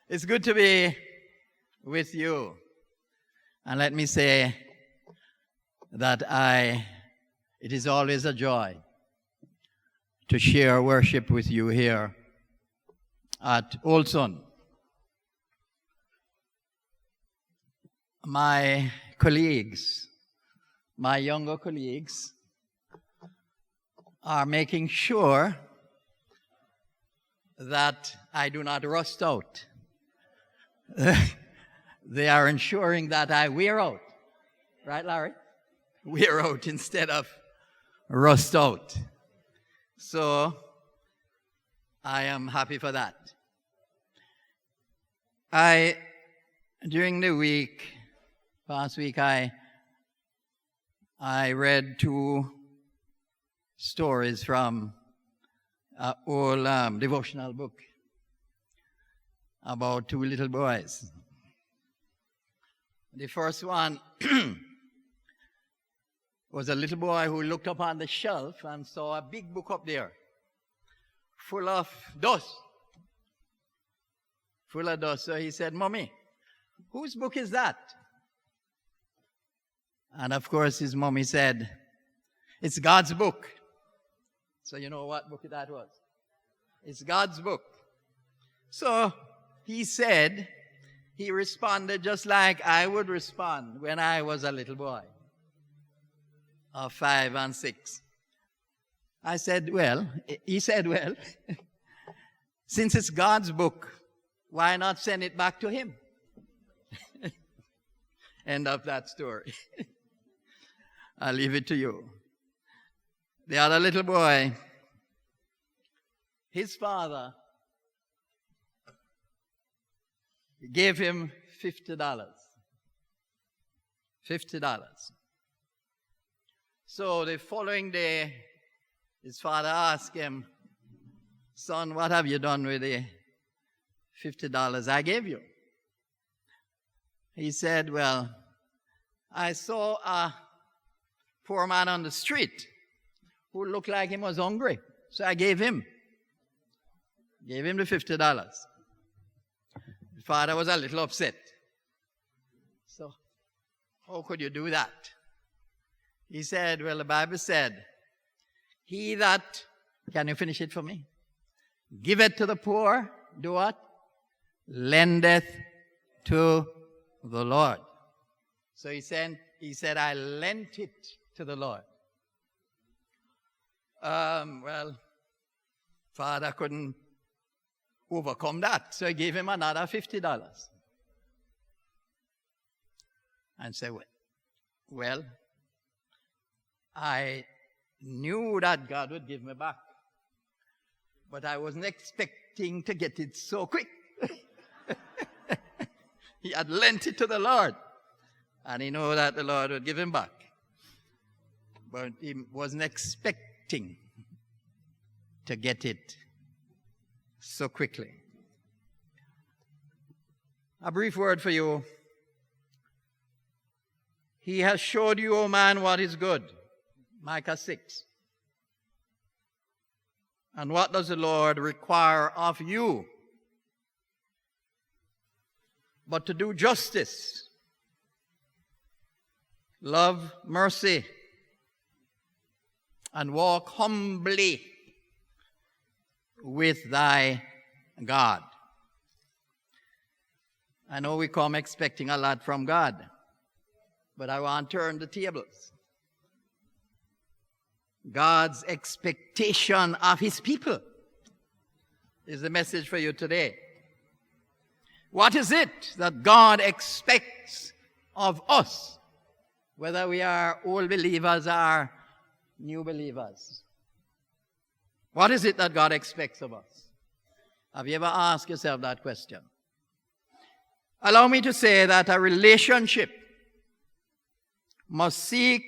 It's good to be with you. And let me say that it is always a joy to share worship with you here at Olson. My colleagues, my younger colleagues, are making sure that I do not rust out. They are ensuring that I wear out. Right, Larry? Wear out instead of rust out. So I am happy for that. During the past week, I read 2 stories from an old devotional book about 2 little boys. The first one was a little boy who looked up on the shelf and saw a big book up there full of dust. So he said, "Mommy, whose book is that?" And of course his mommy said, "It's God's book." So you know what book that was? It's God's book. So he responded just like I would respond when I was a little boy of 5 and 6. He said, well, since it's God's book, why not send it back to him? End of that story. I'll leave it to you. The other little boy, his father gave him $50. So the following day, his father asked him, "Son, what have you done with the $50 I gave you?" He said, "Well, I saw a poor man on the street who looked like he was hungry, so I gave him the $50. The father was a little upset. So, how could you do that? He said, "Well, the Bible said, he that," can you finish it for me? "Giveth to the poor," do what? "Lendeth to the Lord." So he said, "I lent it to the Lord." Well, father couldn't overcome that, so he gave him another $50. And said, "Well, I knew that God would give me back, but I wasn't expecting to get it so quick." He had lent it to the Lord, and he knew that the Lord would give him back, but he wasn't expecting to get it so quickly. A brief word for you. He has showed you, O man, what is good. Micah 6. And what does the Lord require of you? But to do justice, love mercy, and walk humbly with thy God. I know we come expecting a lot from God, but I want to turn the tables. God's expectation of his people is the message for you today. What is it that God expects of us, whether we are old believers or new believers? What is it that God expects of us? Have you ever asked yourself that question? Allow me to say that a relationship must seek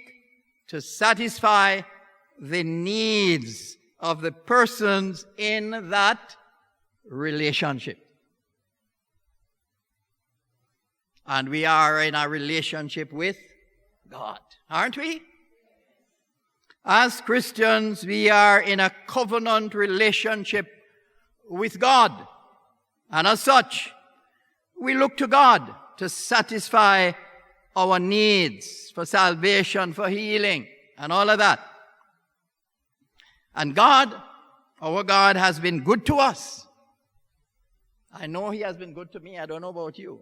to satisfy the needs of the persons in that relationship. And we are in a relationship with God, aren't we? As Christians, we are in a covenant relationship with God. And as such, we look to God to satisfy our needs for salvation, for healing, and all of that. And God, our God, has been good to us. I know He has been good to me. I don't know about you.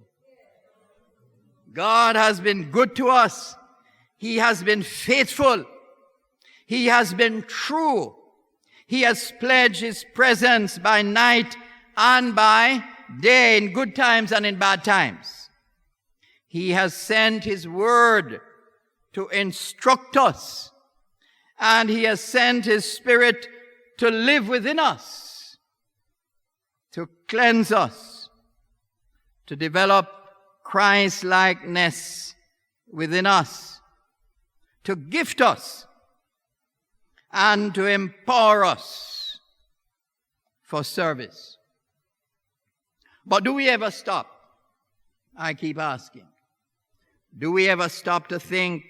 God has been good to us. He has been faithful. He has been true. He has pledged His presence by night and by day, in good times and in bad times. He has sent His word to instruct us, and He has sent His Spirit to live within us, to cleanse us, to develop Christ-likeness within us, to gift us, and to empower us for service. But do we ever stop? I keep asking. Do we ever stop to think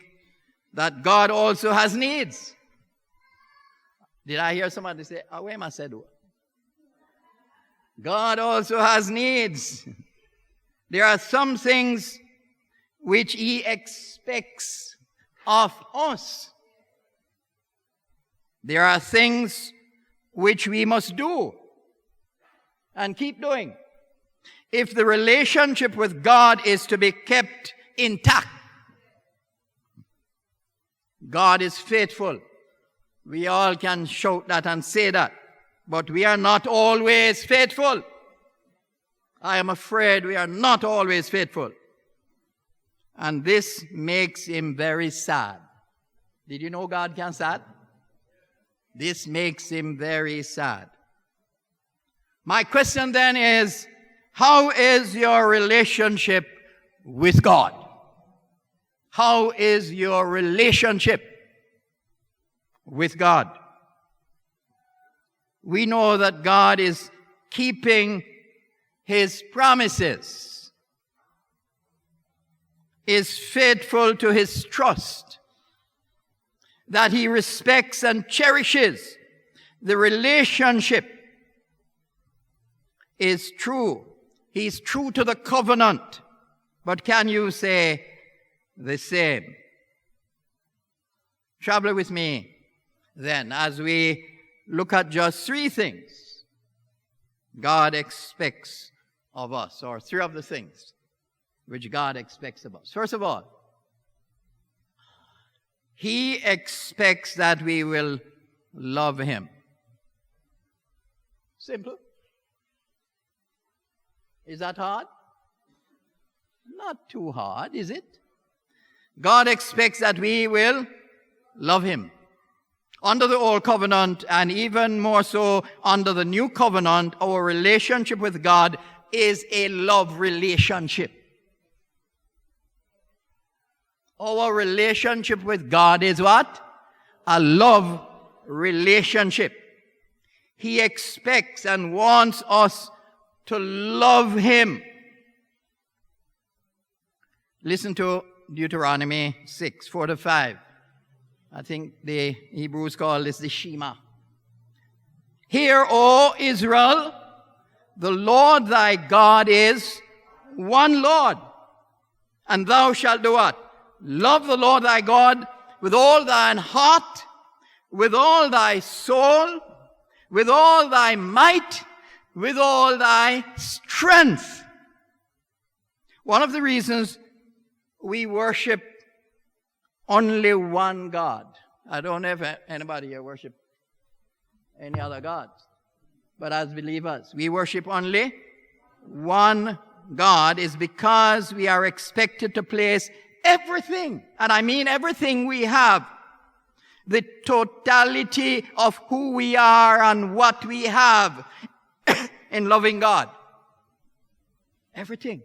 that God also has needs? Did I hear somebody say, where am I said? God also has needs. There are some things which He expects of us. There are things which we must do and keep doing if the relationship with God is to be kept intact. God is faithful. We all can shout that and say that, but we are not always faithful. I am afraid we are not always faithful. And this makes Him very sad. Did you know God can sad? This makes Him very sad. My question then is, how is your relationship with God? How is your relationship with God? We know that God is keeping His promises, is faithful to His trust, that He respects and cherishes. The relationship is true. He's true to the covenant. But can you say the same? Travel with me then as we look at just three things God expects of us, or three of the things which God expects of us. First of all, He expects that we will love Him. Simple. Is that hard? Not too hard, is it? God expects that we will love Him. Under the Old Covenant, and even more so under the New Covenant, our relationship with God is a love relationship. Our relationship with God is what? A love relationship. He expects and wants us to love Him. Listen to Deuteronomy 6, 4-5. I think the Hebrews call this the Shema. Hear, O Israel, the Lord thy God is one Lord. And thou shalt do what? Love the Lord thy God with all thine heart, with all thy soul, with all thy might, with all thy strength. One of the reasons we worship only one God. I don't know if anybody here worship any other gods. But as believers, we worship only one God is because we are expected to place everything, and I mean everything we have, the totality of who we are and what we have in loving God. Everything.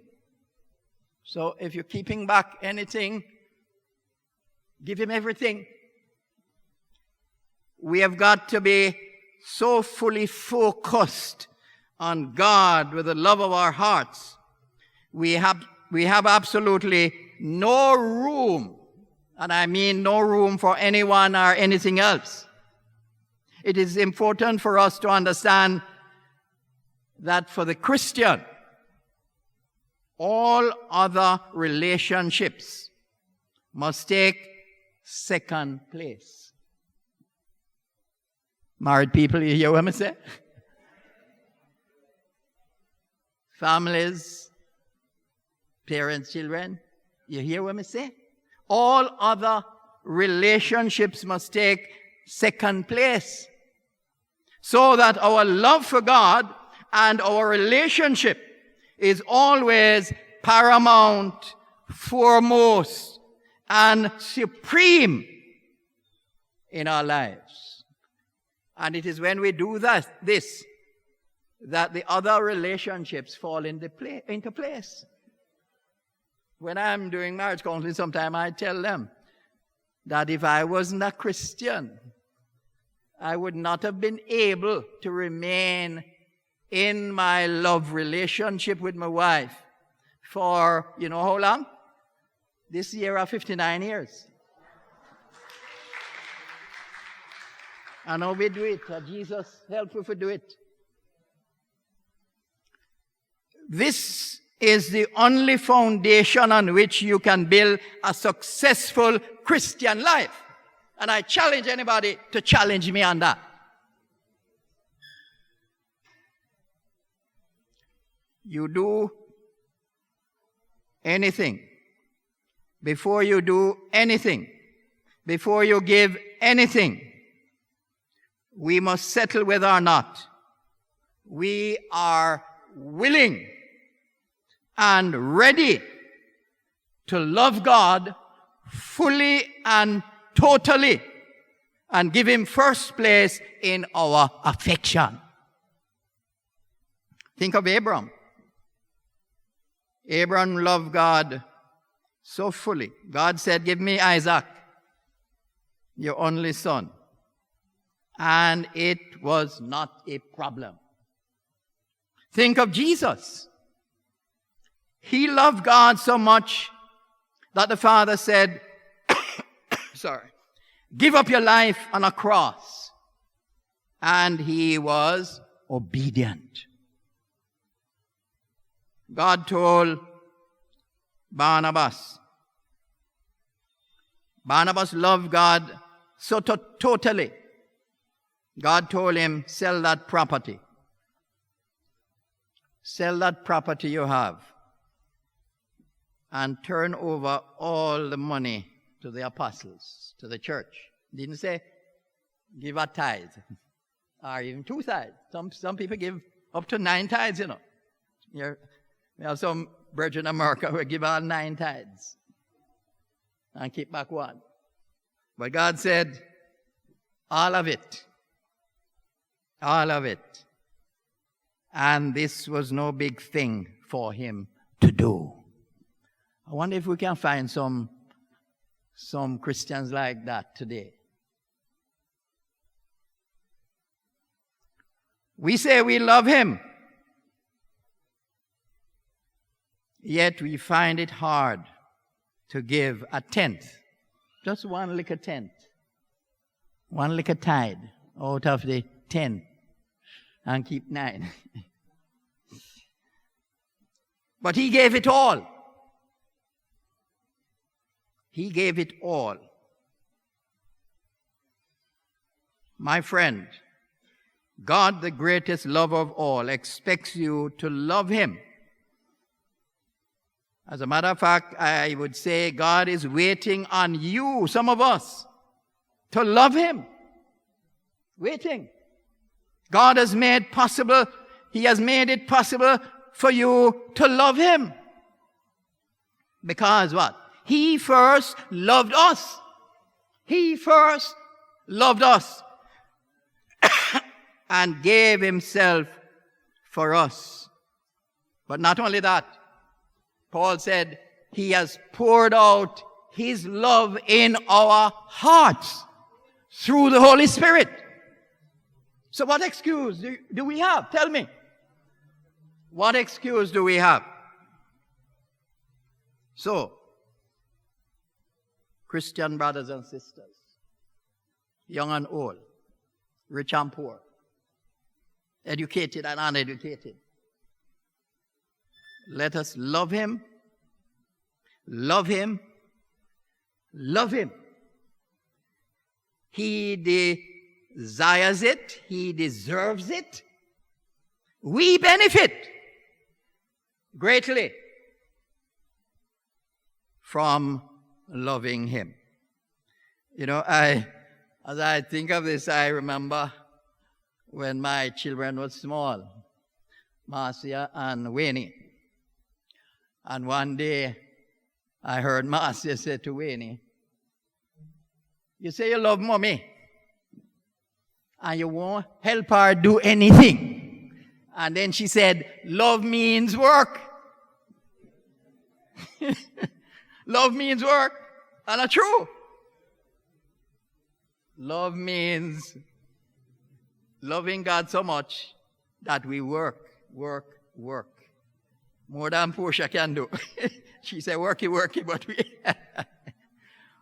So if you're keeping back anything, give Him everything. We have got to be so fully focused on God with the love of our hearts. We have absolutely no room, and I mean no room for anyone or anything else. It is important for us to understand that for the Christian, all other relationships must take second place. Married people, you hear what I say? Families, parents, children, you hear what I say? All other relationships must take second place, so that our love for God and our relationship is always paramount, foremost, and supreme in our lives. And it is when we do that the other relationships fall into place. When I'm doing marriage counseling, sometimes I tell them that if I wasn't a Christian, I would not have been able to remain in my love relationship with my wife for, you know how long? This year are 59 years. And how we do it. Jesus help us to do it. This is the only foundation on which you can build a successful Christian life. And I challenge anybody to challenge me on that. You do anything, before you do anything, before you give anything, we must settle whether or not we are willing and ready to love God fully and totally and give Him first place in our affection. Think of Abraham. Abraham loved God so fully. God said, give me Isaac, your only son. And it was not a problem. Think of Jesus. He loved God so much that the Father said, give up your life on a cross. And He was obedient. God told Barnabas loved God so totally. God told him, sell that property. Sell that property you have and turn over all the money to the apostles, to the church. Didn't say give a tithe or even 2 tithes. Some people give up to 9 tithes, you know. We have some brethren in America who give all 9 tithes and keep back 1. But God said, all of it. All of it. And this was no big thing for him to do. I wonder if we can find some Christians like that today. We say we love Him, yet we find it hard to give a tenth, just 1 little tenth, 1 little tithe out of the 10 and keep 9. But He gave it all. He gave it all. My friend, God, the greatest lover of all, expects you to love Him. As a matter of fact, I would say God is waiting on you, some of us, to love Him. Waiting. God has made possible, He has made it possible for you to love Him. Because what? He first loved us. He first loved us and gave Himself for us. But not only that, Paul said, He has poured out His love in our hearts through the Holy Spirit. So what excuse do we have? Tell me. What excuse do we have? So, Christian brothers and sisters, young and old, rich and poor, educated and uneducated, Let us love him, love him, love him. He desires it. He deserves it. We benefit greatly from loving him. You know, as I think of this, I remember when my children were small, Marcia and Wayne. And one day, I heard Marcia say to Wayne, "You say you love mommy, and you won't help her do anything." And then she said, "Love means work." Love means work. And that's true. Love means loving God so much that we work. More than Portia can do. She said, worky, but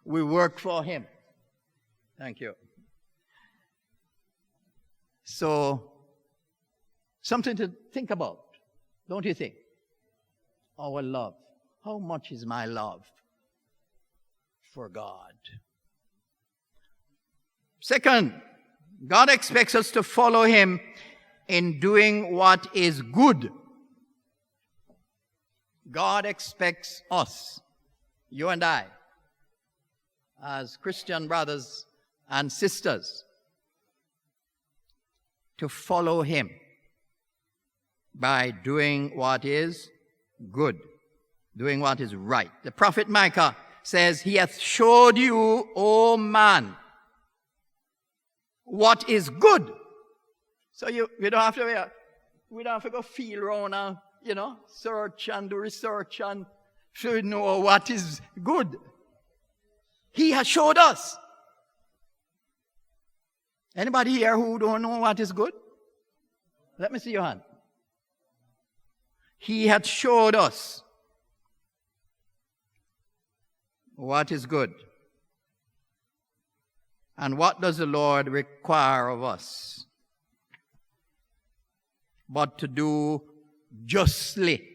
we work for him. Thank you. So, something to think about, don't you think? Our love. How much is my love for God? Second, God expects us to follow him in doing what is good. God expects us, you and I, as Christian brothers and sisters, to follow him by doing what is good, doing what is right. The prophet Micah says, "He hath showed you, O man, what is good." So we don't have to go feel around and, search and do research and to know what is good. He has showed us. Anybody here who don't know what is good? Let me see your hand. He had showed us what is good. And what does the Lord require of us? But to do justly,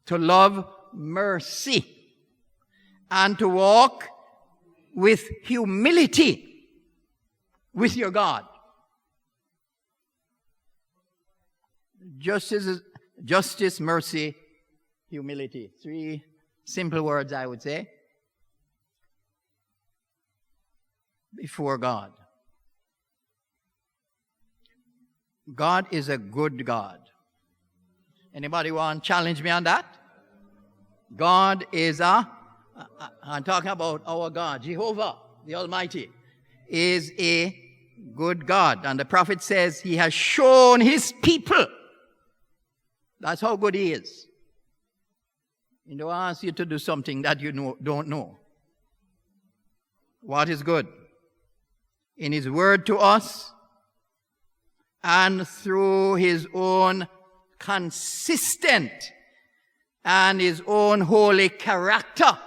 to love mercy, and to walk with humility with your God. Justice, mercy, humility. 3 simple words, I would say, before God. God is a good God. Anybody want to challenge me on that? God is I'm talking about our God, Jehovah, the Almighty, is a good God. And the prophet says he has shown his people. That's how good he is. He don't ask you to do something that you don't know. What is good? In his word to us and through his own consistent and his own holy character.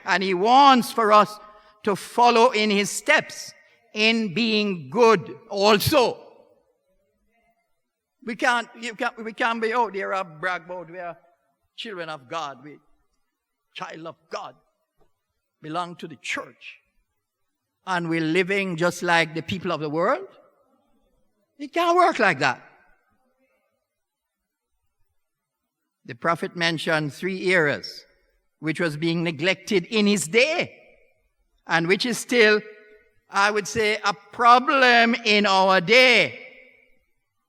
And he wants for us to follow in his steps in being good also. We can't be out there and brag about we are children of God, we child of God, belong to the church, and we're living just like the people of the world. It can't work like that. The prophet mentioned 3 areas which was being neglected in his day, and which is still, I would say, a problem in our day,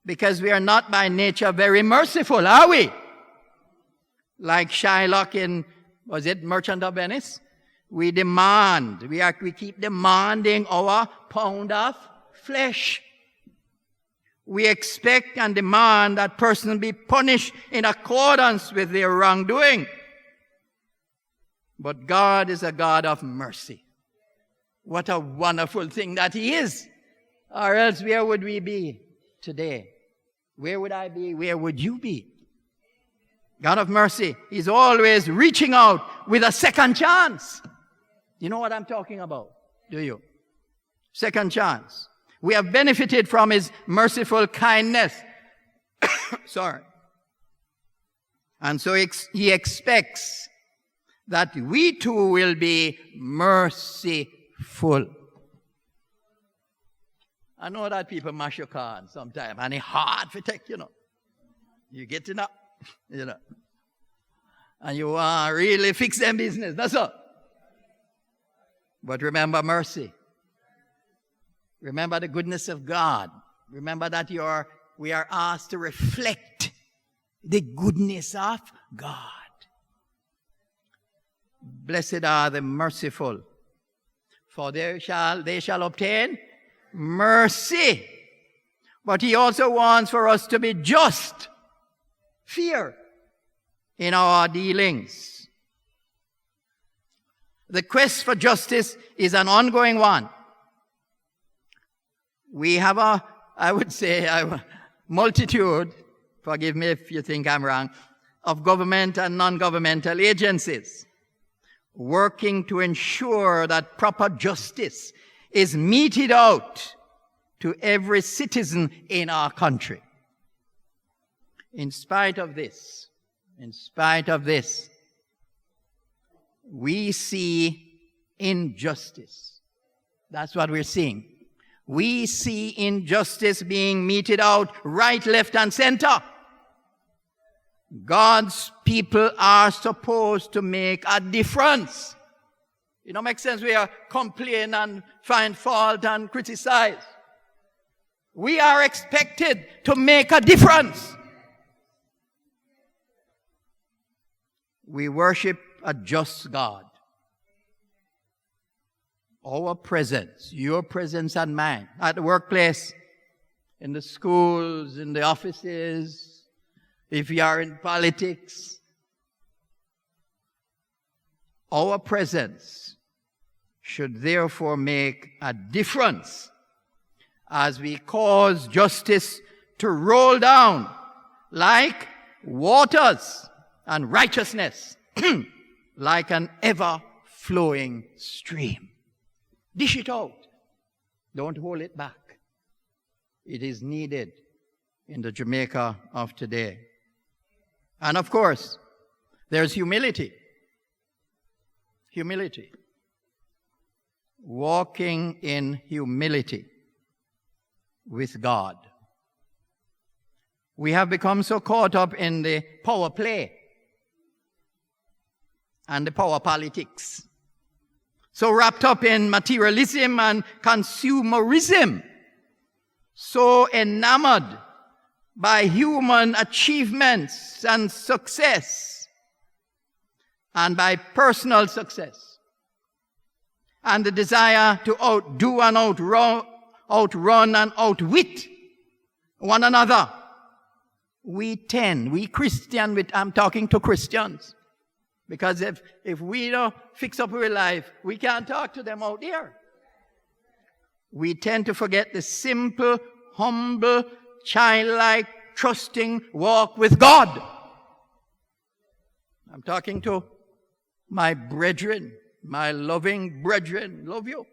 because we are not by nature very merciful, are we? Like Shylock in, was it Merchant of Venice? We keep demanding our pound of flesh. We expect and demand that person be punished in accordance with their wrongdoing. But God is a God of mercy. What a wonderful thing that he is. Or else where would we be today? Where would I be? Where would you be? God of mercy is always reaching out with a second chance. You know what I'm talking about, do you? Second chance. We have benefited from his merciful kindness. Sorry. And so he expects that we too will be merciful. I know that people mash your car sometimes, and it's hard to take, You get it up, And you want to really fix them business, that's all. But remember mercy. Remember the goodness of God. Remember that we are asked to reflect the goodness of God. Blessed are the merciful, for they shall obtain mercy. But he also wants for us to be just, fair in our dealings. The quest for justice is an ongoing one. We have a multitude, forgive me if you think I'm wrong, of government and non-governmental agencies working to ensure that proper justice is meted out to every citizen in our country. In spite of this, we see injustice. That's what we're seeing. We see injustice being meted out right, left, and center. God's people are supposed to make a difference. It don't make sense we are complain and find fault and criticize. We are expected to make a difference. We worship a just God. Our presence, your presence and mine, at the workplace, in the schools, in the offices, if you are in politics, our presence should therefore make a difference as we cause justice to roll down like waters and righteousness like an ever-flowing stream. Dish it out. Don't hold it back. It is needed in the Jamaica of today. And of course, there's humility. Humility. Walking in humility with God. We have become so caught up in the power play and the power politics. So wrapped up in materialism and consumerism. So enamored by human achievements and success. And by personal success. And the desire to outdo and outrun and outwit one another. We Christian, I'm talking to Christians. Because if we don't fix up our life, we can't talk to them out there. We tend to forget the simple, humble, childlike, trusting walk with God. I'm talking to my brethren, my loving brethren. Love you.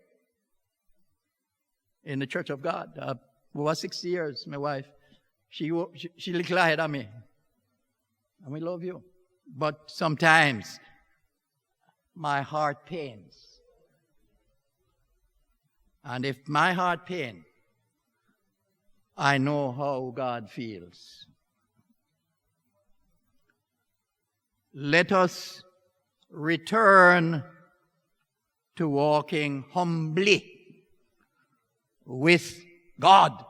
In the church of God. Over 60 years, my wife. She little ahead of me. And we love you. But sometimes my heart pains. And if my heart pains, I know how God feels. Let us return to walking humbly with God.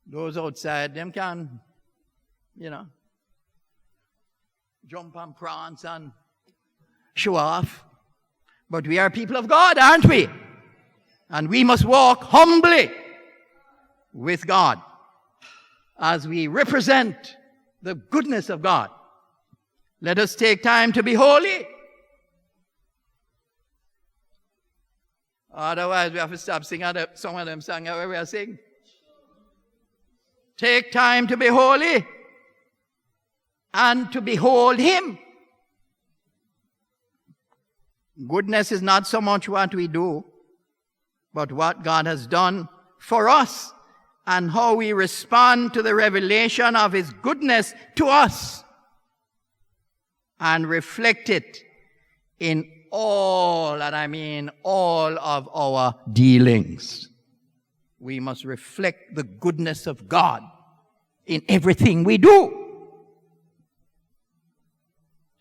Those outside, them can, jump and prance and show off. But we are people of God, aren't we? And we must walk humbly with God as we represent the goodness of God. Let us take time to be holy. Otherwise, we have to stop singing some of them songs where we are singing. Take time to be holy and to behold Him. Goodness is not so much what we do, but what God has done for us and how we respond to the revelation of His goodness to us, and reflect it in all, and I mean all of our dealings. We must reflect the goodness of God in everything we do.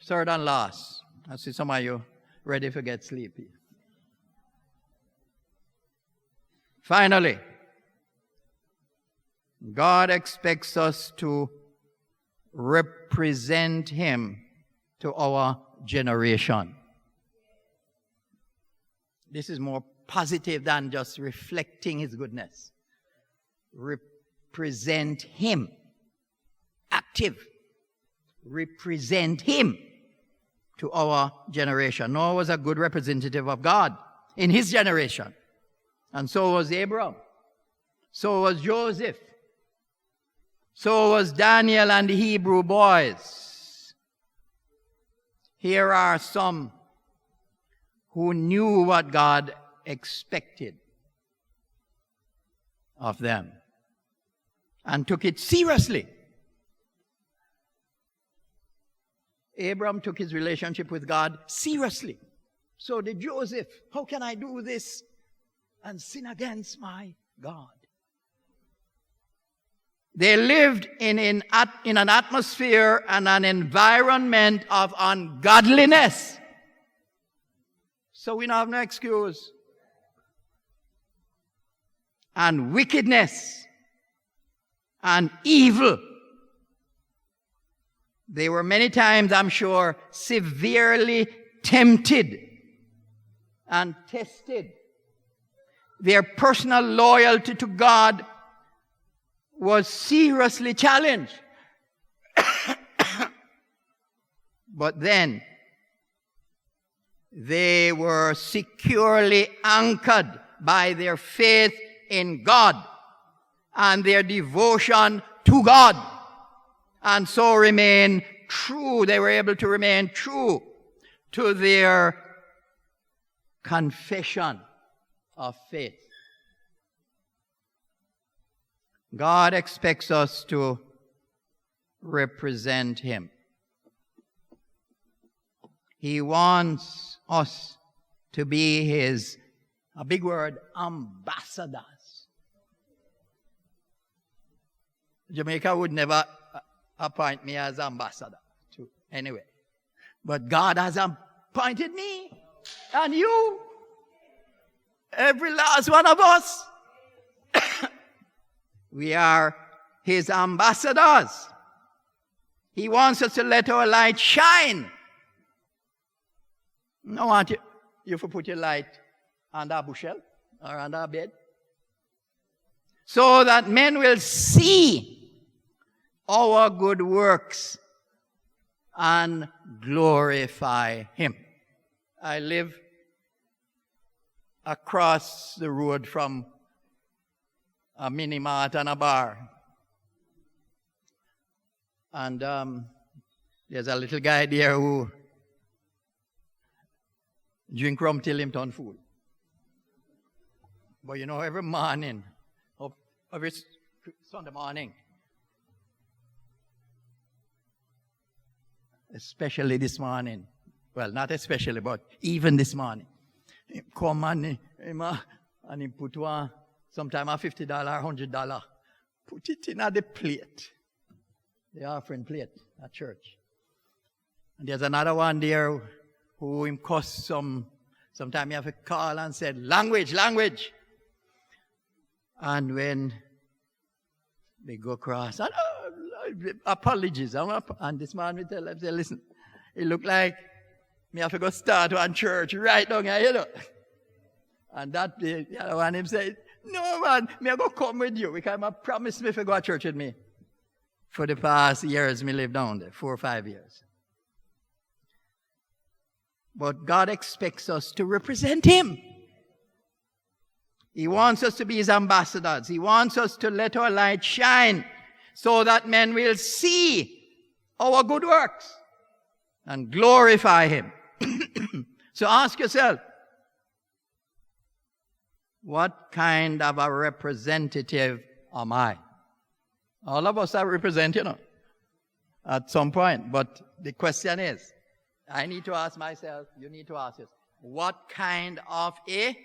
Third and last, I see some of you ready to get sleepy. Finally, God expects us to represent Him to our generation. This is more positive than just reflecting His goodness. Represent Him. Active. Represent Him to our generation. Noah was a good representative of God in his generation. And so was Abraham. So was Joseph. So was Daniel and the Hebrew boys. Here are some who knew what God expected of them and took it seriously. Abraham took his relationship with God seriously. So did Joseph. How can I do this and sin against my God? They lived in an atmosphere and an environment of ungodliness. So we don't have no excuse. And wickedness and evil. They were many times, I'm sure, severely tempted and tested. Their personal loyalty to God was seriously challenged. But then, they were securely anchored by their faith in God and their devotion to God. And so remain true. They were able to remain true to their confession of faith. God expects us to represent Him. He wants us to be His, a big word, ambassadors. Jamaica would never appoint me as ambassador to anyway. But God has appointed me and you, every last one of us. We are His ambassadors. He wants us to let our light shine. I want you to put your light under a bushel or under a bed, so that men will see our good works and glorify Him. I live across the road from a mini mart and a bar. And there's a little guy there who drink rum till him turn fool. But you know, every morning, every Sunday morning, especially this morning, well, not especially, but even this morning, he come and he put one, sometimes a $50, $100, put it in at the plate, the offering plate at church. And there's another one there who him cost sometimes you have to call and said, language. And when they go across, and, apologies, and this man will tell them, say, listen, it look like me have to go start one church right down here, you know. And that the other one him said, no man, me I go come with you because I promised me if you go to church with me. For the past years, me live down there, 4 or 5 years. But God expects us to represent Him. He wants us to be His ambassadors. He wants us to let our light shine so that men will see our good works and glorify Him. So ask yourself, what kind of a representative am I? All of us are represented, at some point. But the question is, I need to ask myself, you need to ask yourself, what kind of a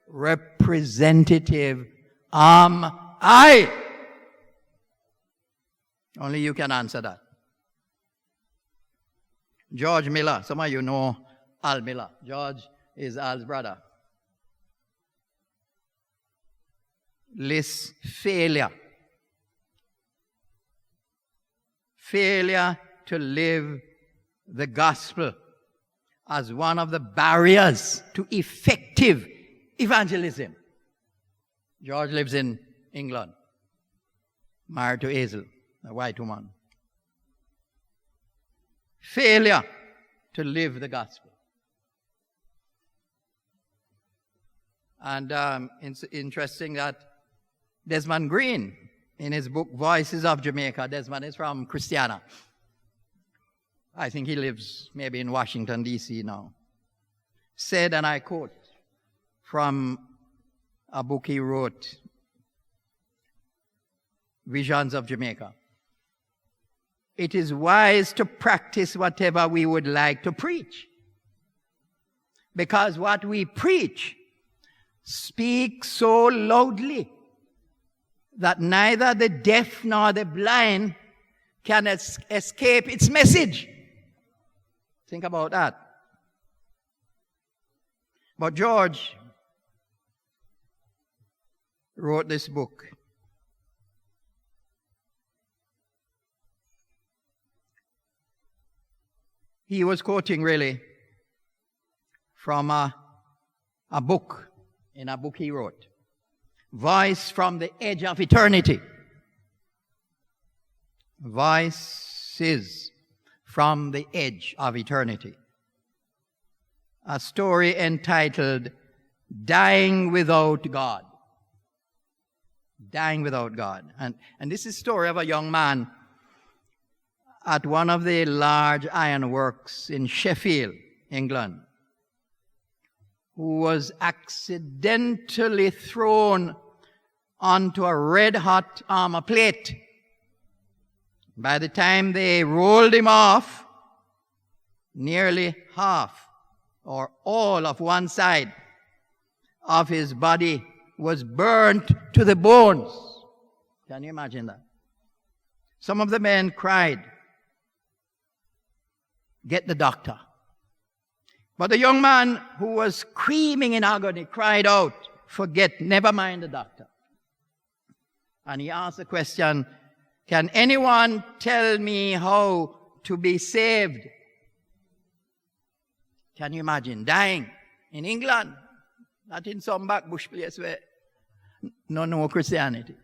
representative am I? Only you can answer that. George Miller, some of you know Al Miller. George is Al's brother. Lists failure. Failure to live the gospel as one of the barriers to effective evangelism. George lives in England, married to Hazel, a white woman. Failure to live the gospel. And it's interesting that Desmond Green, in his book Voices of Jamaica, Desmond is from Christiana. I think he lives maybe in Washington, D.C. now. Said, and I quote from a book he wrote, Visions of Jamaica. It is wise to practice whatever we would like to preach, because what we preach speaks so loudly that neither the deaf nor the blind can escape its message. Think about that. But George wrote this book. He was quoting really from a book, in a book he wrote. Voice from the Edge of Eternity. Voices from the Edge of Eternity. A story entitled Dying Without God. Dying Without God. And this is the story of a young man at one of the large ironworks in Sheffield, England, who was accidentally thrown onto a red-hot armor plate. By the time they rolled him off, nearly half or all of one side of his body was burnt to the bones. Can you imagine that? Some of the men cried, "Get the doctor." But the young man who was screaming in agony cried out, "Forget, never mind the doctor." And he asked the question, "Can anyone tell me how to be saved?" Can you imagine dying in England, not in some back bush place where no Christianity?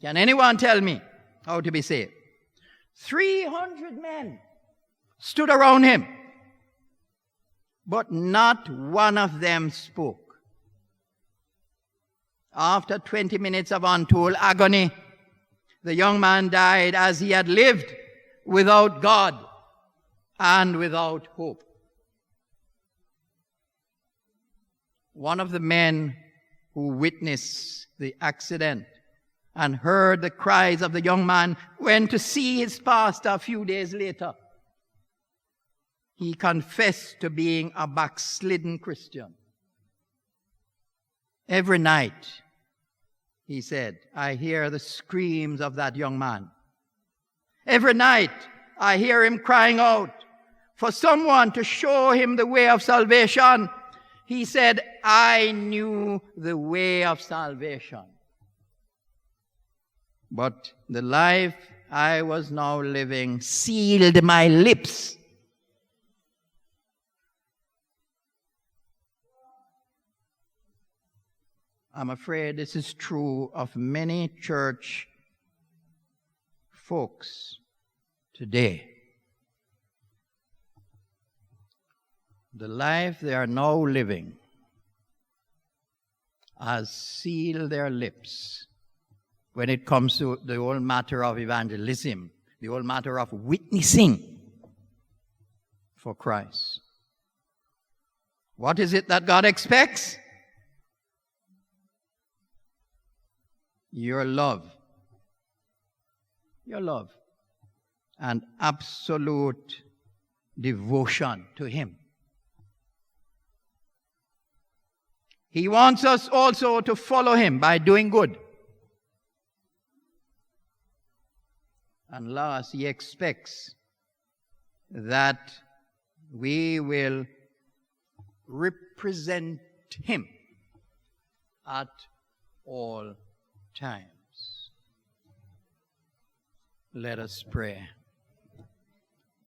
Can anyone tell me how to be saved? 300 men stood around him, but not one of them spoke. After 20 minutes of untold agony, the young man died as he had lived, without God and without hope. One of the men who witnessed the accident and heard the cries of the young man went to see his pastor a few days later. He confessed to being a backslidden Christian. Every night, he said, I hear the screams of that young man. Every night, I hear him crying out for someone to show him the way of salvation. He said, I knew the way of salvation. But the life I was now living sealed my lips. I'm afraid this is true of many church folks today. The life they are now living has sealed their lips when it comes to the whole matter of evangelism, the whole matter of witnessing for Christ. What is it that God expects? your love, and absolute devotion to Him. He wants us also to follow Him by doing good. And last, He expects that we will represent Him at all times. Let us pray.